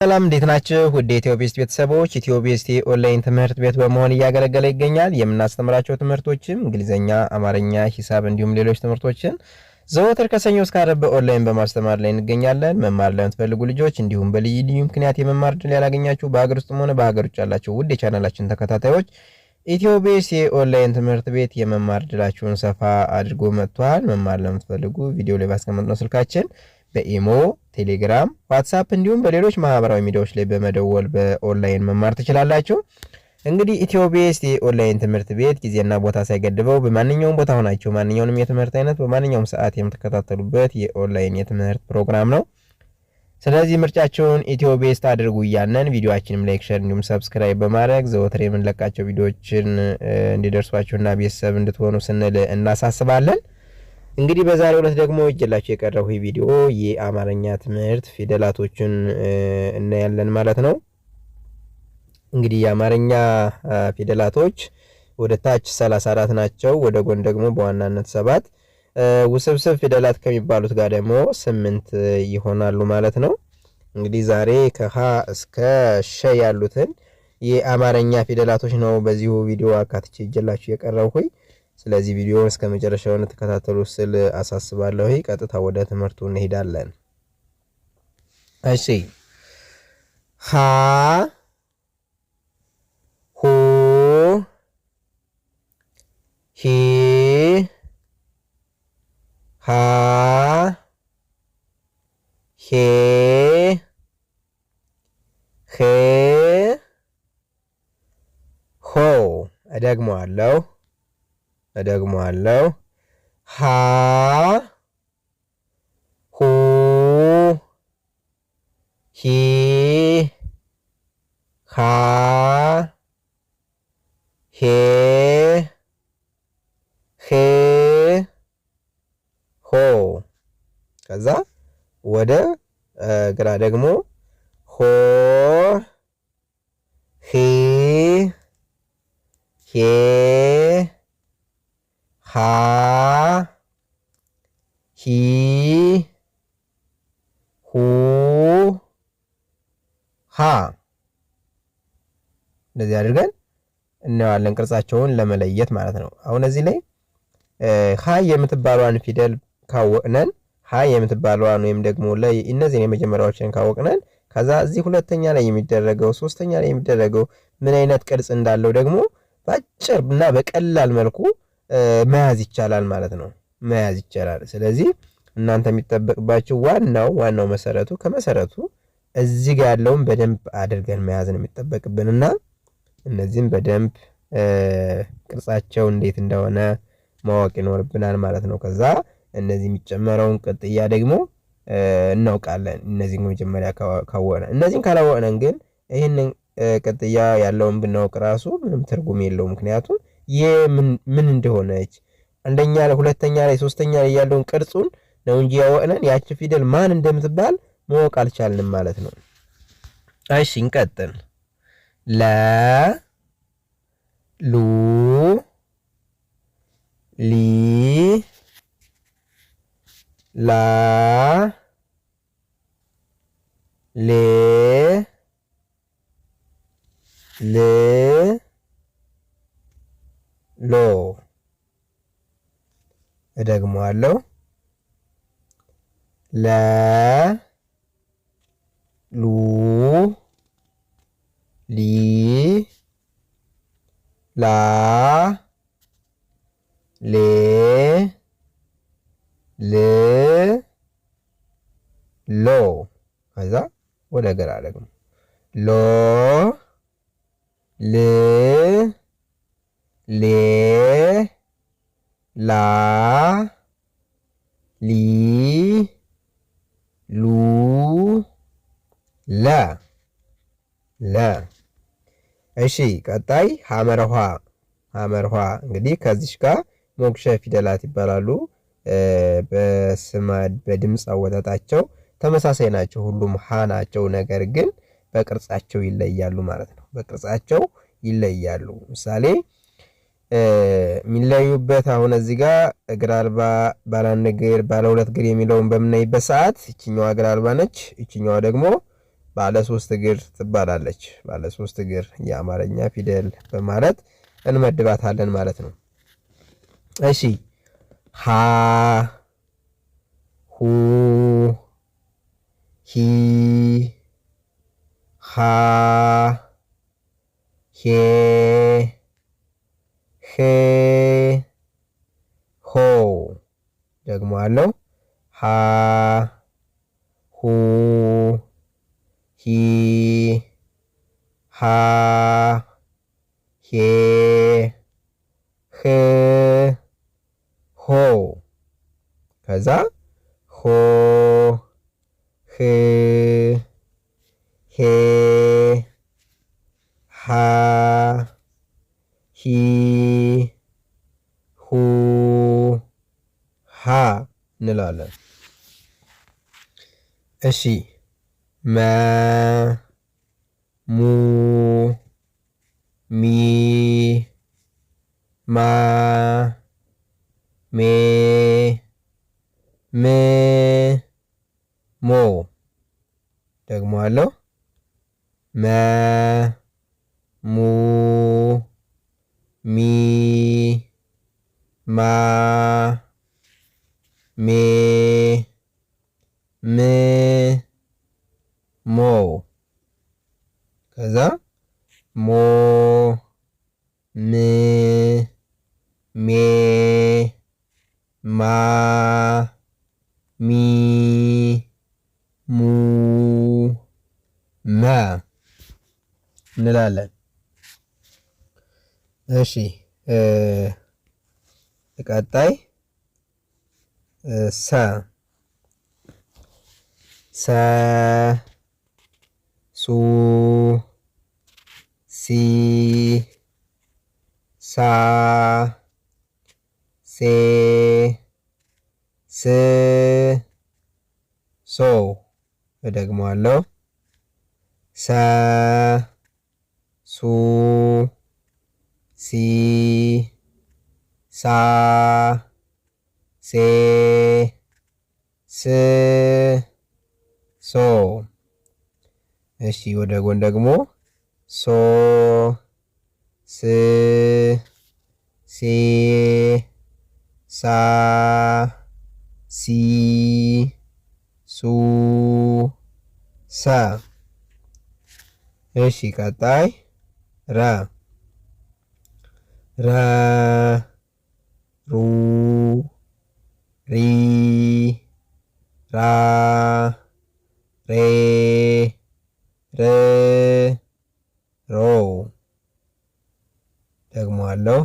ሰላም እንዴት ናችሁ? ውድ ኢትዮቤስት ቤተሰቦች ኢትዮቤስት ኦንላይን ትምህርት ቤት በመሆን እያገለገለ ይገኛል። የምናስተምራቸው ትምህርቶችም እንግሊዘኛ፣ አማርኛ፣ ሂሳብ እንዲሁም ሌሎች ትምህርቶችን ዘወትር ከሰኞ እስከ ዓርብ በኦንላይን በማስተማር ላይ እንገኛለን። መማር ለምትፈልጉ ልጆች እንዲሁም በልዩ ልዩ ምክንያት የመማር ዕድል ያላገኛችሁ በሀገር ውስጥም ሆነ በሀገር ውጭ ያላችሁ ውድ የቻናላችን ተከታታዮች ኢትዮቤስት የኦንላይን ትምህርት ቤት የመማር ዕድላችሁን ሰፋ አድርጎ መጥቷል። መማር ለምትፈልጉ ቪዲዮ ላይ ባስቀመጥነው ስልካችን በኢሞ፣ ቴሌግራም፣ ዋትስአፕ እንዲሁም በሌሎች ማህበራዊ ሚዲያዎች ላይ በመደወል በኦንላይን መማር ትችላላችሁ። እንግዲህ ኢትዮቤስት የኦንላይን ትምህርት ቤት ጊዜና ቦታ ሳይገድበው በማንኛውም ቦታ ሆናችሁ ማንኛውንም የትምህርት አይነት በማንኛውም ሰዓት የምትከታተሉበት የኦንላይን የትምህርት ፕሮግራም ነው። ስለዚህ ምርጫችሁን ኢትዮቤስት አድርጉ እያለን ቪዲዮአችንም ላይክ፣ ሼር እንዲሁም ሰብስክራይብ በማድረግ ዘወትር የምንለቃቸው ቪዲዮዎችን እንዲደርሷችሁና ቤተሰብ እንድትሆኑ ስንል እናሳስባለን። እንግዲህ በዛሬው ዕለት ደግሞ እጅላችሁ የቀረበው ቪዲዮ የአማርኛ ትምህርት ፊደላቶችን እናያለን ማለት ነው። እንግዲህ የአማርኛ ፊደላቶች ወደ ታች 34 ናቸው፣ ወደ ጎን ደግሞ በዋናነት 7፣ ውስብስብ ፊደላት ከሚባሉት ጋር ደግሞ 8 ይሆናሉ ማለት ነው። እንግዲህ ዛሬ ከሀ እስከ ሸ ያሉትን የአማርኛ ፊደላቶች ነው በዚሁ ቪዲዮ አካትቼ እጅላችሁ የቀረብኩኝ። ስለዚህ ቪዲዮውን እስከ መጨረሻው ተከታተሉ ስል አሳስባለሁ። ቀጥታ ወደ ትምህርቱ እንሄዳለን። እሺ ሀ ሁ ሂ ሃ ሄ ሄ ሆ እደግመዋለሁ ሃ ሁ ሂ ሃ ሄ ሄ ሆ። ከዛ ወደ ግራ ደግሞ ሆ ሂ ሄ ሃ ሂ ሁ ሃ። እንደዚህ አድርገን እናያለን ቅርጻቸውን ለመለየት ማለት ነው። አሁን እዚህ ላይ ሃ የምትባሏን ፊደል ካወቅነን ሃ የምትባሏን ወይም ደግሞ ላይ እነዚህን የመጀመሪያዎችን ካወቅነን ከዛ እዚህ ሁለተኛ ላይ የሚደረገው ሶስተኛ ላይ የሚደረገው ምን አይነት ቅርጽ እንዳለው ደግሞ በአጭር እና በቀላል መልኩ መያዝ ይቻላል ማለት ነው። መያዝ ይቻላል። ስለዚህ እናንተ የሚጠበቅባችሁ ዋናው መሰረቱ ከመሰረቱ እዚህ ጋር ያለውን በደንብ አድርገን መያዝ ነው የሚጠበቅብንና እነዚህን በደንብ ቅርጻቸው እንዴት እንደሆነ ማወቅ ይኖርብናል ማለት ነው። ከዛ እነዚህ የሚጨመረውን ቅጥያ ደግሞ እናውቃለን። እነዚህን መጀመሪያ ካወቅነን፣ እነዚህን ካላወቅነን ግን ይሄንን ቅጥያ ያለውን ብናውቅ ራሱ ምንም ትርጉም የለውም። ምክንያቱም ምን እንደሆነች አንደኛ ላይ ሁለተኛ ላይ ሶስተኛ ላይ ያለውን ቅርጹን ነው እንጂ ያወቅነን ያቺ ፊደል ማን እንደምትባል ማወቅ አልቻልንም ማለት ነው። እሺ እንቀጥል። ለ ሉ ሊ ላ ሌ ል ሎ። እደግመዋለሁ። ለ ሉ ሊ ላ ሌ ል ሎ። ከዛ ወደ ግራ ደግሞ ሎ ል ሌ ላ ሊ ሉ ለ ለ። እሺ ቀጣይ ሐመርኋ እንግዲህ ከዚች ጋር ሞክሸ ፊደላት ይባላሉ። በድምጽ አወጣጣቸው ተመሳሳይ ናቸው፣ ሁሉም ሀ ናቸው። ነገር ግን በቅርጻቸው ይለያሉ ማለት ነው። በቅርጻቸው ይለያሉ። ምሳሌ የሚለዩበት አሁን እዚህ ጋር እግር አልባ፣ ባለ አንድ እግር፣ ባለ ሁለት እግር የሚለውን በምናይበት ሰዓት እቺኛዋ እግር አልባ ነች፣ እቺኛዋ ደግሞ ባለ 3 እግር ትባላለች። ባለ 3 እግር የአማርኛ ፊደል በማለት እንመድባታለን ማለት ነው። እሺ ሃ ሁ ሂ ሃ ሄ ሄ ሆ ደግሞ አለው ሃ ሁ ሂ ሃ ሄ ህ ሆ ከዛ ሆ ህ ሄ ሃ ሂ ሁ ሃ እንላለን። እሺ መ ሙ ሚ ማ ሜ ም ሞ ደግሞ አለው መ ሙ ሚ ማ ሜ ም ሞ ከዛ ሞ ም ሜ ማ ሚ ሙ መ እንላለን። እሺ ቀጣይ ሰ ሰ ሱ ሲ ሳ ሴ ስ ሶ እደግመዋለሁ ሰ ሱ ሲ ሳ ሴ ስ ሶ እሺ ወደ ጎን ደግሞ ሶ ስ ሴ ሳ ሲ ሱ ሳ እሺ ቀጣይ ረ ረ ሩ ሪ ራ ሬ ር ሮ ደግሞ አለው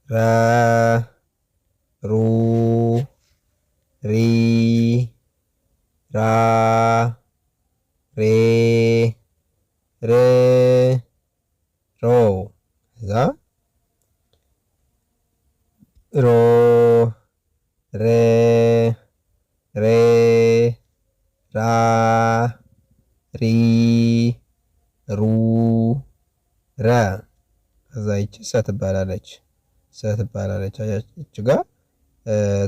ረ ሩ ሪ ራ ሬ ር ሮ እዛ ሮ ሬ ሬ ራ ሪ ሩ ረ ከዛ ይቺ ሰ ትባላለች። ሰ ትባላለች። እች ጋር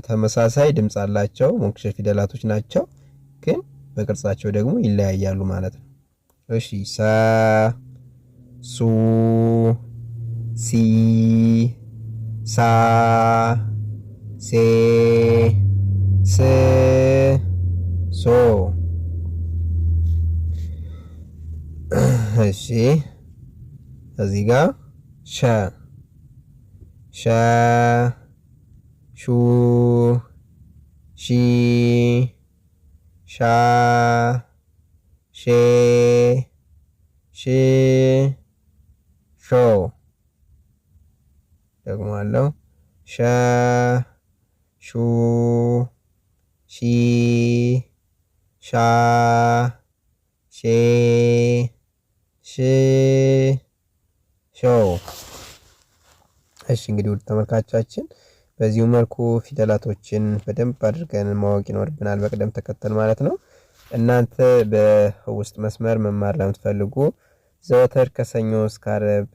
ተመሳሳይ ድምፅ አላቸው። ሞክሼ ፊደላቶች ናቸው፣ ግን በቅርጻቸው ደግሞ ይለያያሉ ማለት ነው። እሺ ሰ ሱ ሲ ሳ ሴ ስ ሶ እሺ እዚህ ጋር ሸ ሸ ሹ ሺ ሻ ሼ ሽ ሾ ደግሞ አለው ሸ ሹ ሺ ሻ ሼ ሽ ሾ። እሺ እንግዲህ ውድ ተመልካቾቻችን በዚሁ መልኩ ፊደላቶችን በደንብ አድርገን ማወቅ ይኖርብናል፣ በቅደም ተከተል ማለት ነው። እናንተ በውስጥ መስመር መማር ለምትፈልጉ ዘወትር ከሰኞ እስከ ዓርብ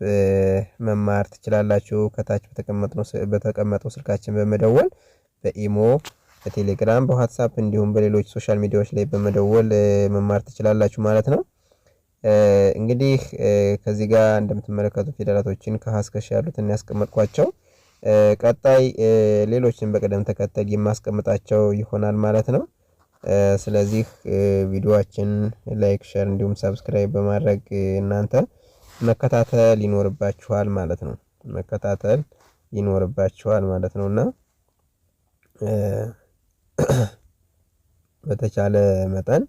መማር ትችላላችሁ። ከታች በተቀመጠው ስልካችን በመደወል በኢሞ በቴሌግራም በዋትስአፕ እንዲሁም በሌሎች ሶሻል ሚዲያዎች ላይ በመደወል መማር ትችላላችሁ ማለት ነው። እንግዲህ ከዚህ ጋር እንደምትመለከቱት ፊደላቶችን ከሀ እስከ ሸ ያሉትን ያስቀመጥኳቸው ቀጣይ ሌሎችን በቅደም ተከተል የማስቀምጣቸው ይሆናል ማለት ነው። ስለዚህ ቪዲዮአችን ላይክ፣ ሼር እንዲሁም ሰብስክራይብ በማድረግ እናንተ መከታተል ይኖርባችኋል ማለት ነው። መከታተል ይኖርባችኋል ማለት ነውና በተቻለ መጠን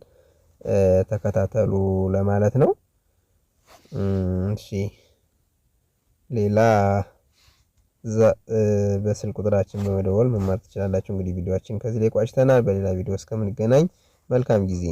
ተከታተሉ ለማለት ነው። እሺ ሌላ በስልክ ቁጥራችን በመደወል መማር ትችላላችሁ። እንግዲህ ቪዲዮአችን ከዚህ ላይ ቋጭተናል። በሌላ ቪዲዮ እስከምንገናኝ መልካም ጊዜ